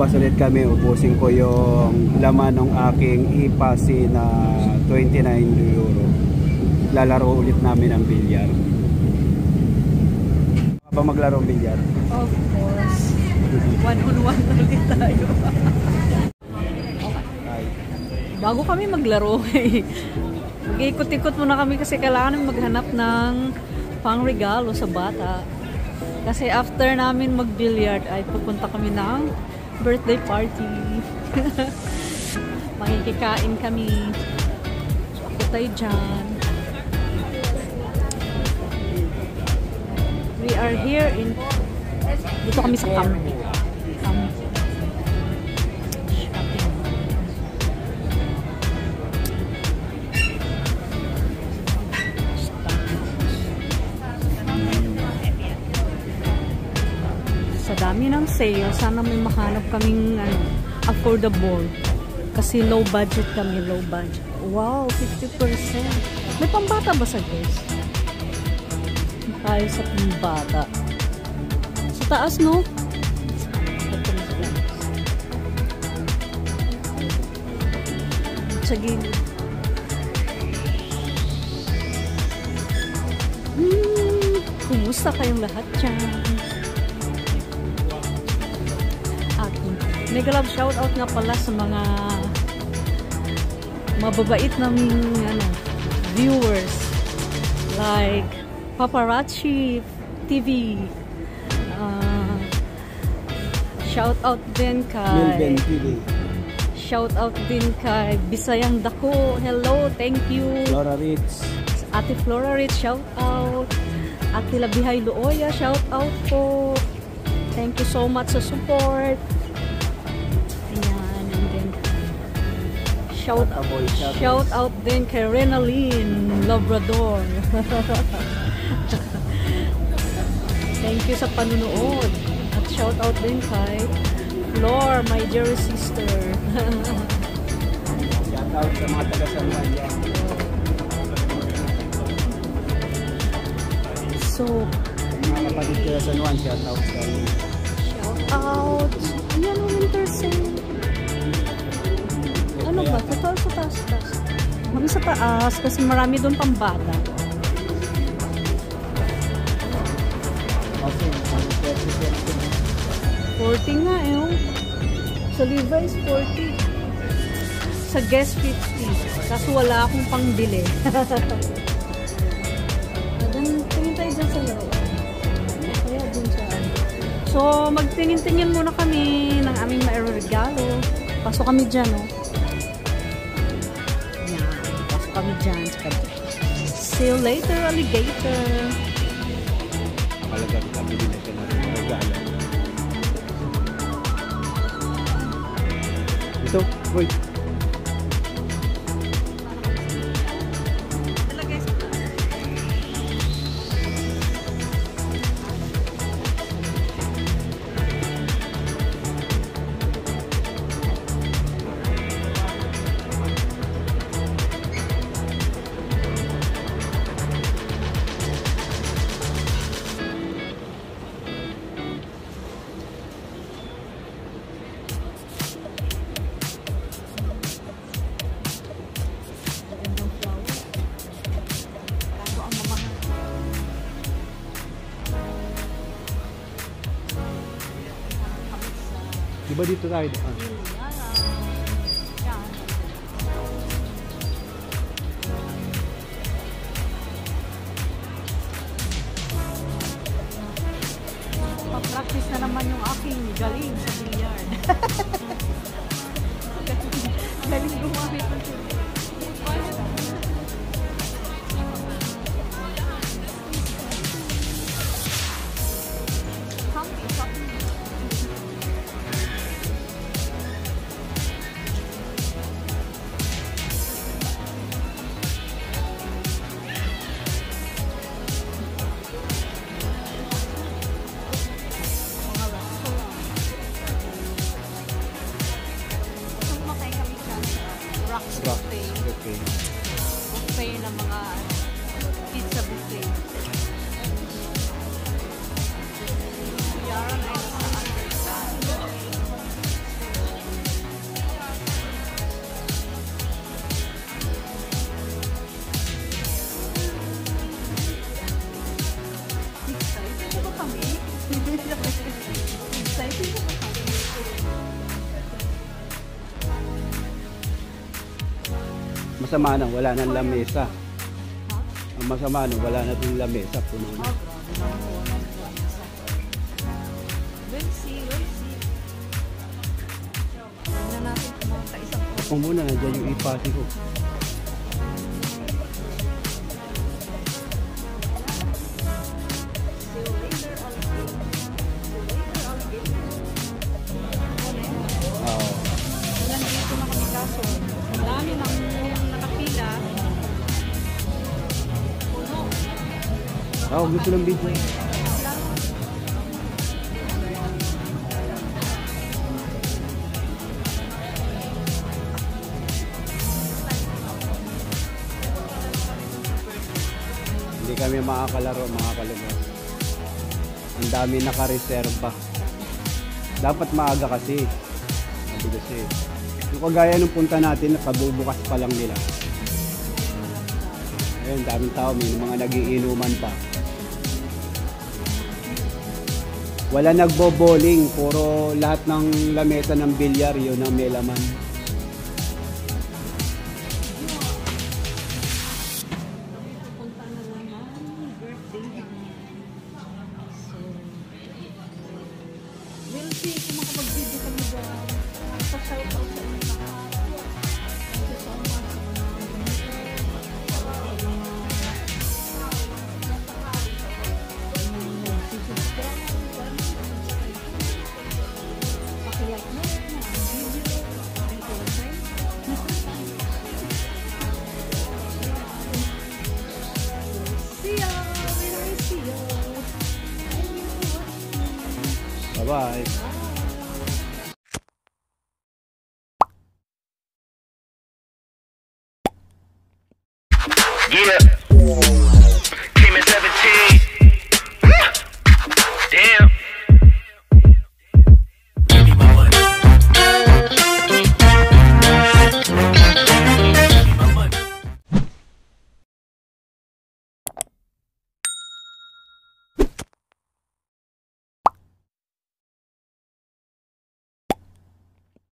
lalabas ulit kami, ubusin ko yung laman ng aking ipasi na 29 euro. Lalaro ulit namin ang bilyar. Ba maglaro ng bilyar? Of course. One-on-one ulit tayo. Bago kami maglaro, mag-ikot-ikot muna kami kasi kailangan maghanap ng pang-regalo sa bata. Kasi after namin mag-billiard ay pupunta kami ng birthday party. Makikikain kami. So, ako tayo dyan. We are here in... Dito kami sa camp. Sa dami ng sale, sana may mahanap kaming affordable. Kasi low budget kami, low budget. Wow, 50%. May pambata ba sa guys? Tayo sa pambata. Sa taas, no? Sa gilid. Kumusta kayong lahat dyan? Mega love shoutout nga pala sa mga mababait naming viewers like Paparazzi TV. Shoutout din kay shoutout din kay Bisayang Dako. Hello, thank you. Flora Ritz. Ate Flora Ritz, shoutout. Ate Labihay Looya, shoutout po. Thank you so much sa support. Shout out din kay Renaline Labrador. Thank you sa panunood. At shout out din kay Flor, my dear sister. Shout out sa mga taga-San Juan. So, mga kapatid taga San Juan, shout out sa inyo. Shout out. Ayan ang winter sale. Ano ba? Ito sa taas. Kami sa taas kasi marami doon pang bata. Okay, 40 nga eh. Sa Levi's 40. Sa Guess 50. Kaso wala akong pangbili. Tingin tayo dyan sa laro. Kaya dun sa So, magtingin-tingin muna kami ng aming mairegalo. Pasok kami dyan, no? Kami dyan sa kabit. See you later, alligator. Talaga kami din ito na regalo. Ito, boy. Diba dito tayo? Pa-practice na naman yung aking galing sa billiard. Galing gumamit ng buffet ng mga pizza buffet. Yaran ay nasa understand. Masama na, wala nang lamesa. Ang masama na, wala na din lamesa. Puno na. We'll see. Tingnan natin kung mga kaisang Ako muna, nandiyan yung ipati ko. Nandito na kami kaso. Ang dami nang nakapila. Puno. Gusto ng video. Hindi kami makakalaro mga kalugod. Ang dami nakareserba. Dapat maaga kasi. Sabi kasi. Yung kagaya nung punta natin, nakabubukas pa lang nila. Ayun, daming tao. May mga nagiinuman pa. Wala nagbo-bowling. Puro lahat ng lamesa ng bilyar, yun ang may laman. Punta na naman. Birthday. So, we'll see kung makapag-video kami dyan. Pa-shout out sa inyo lahat. Thank you so much. Paki-like mo na ang video. See ya! When I see you. Bye-bye. Yeah.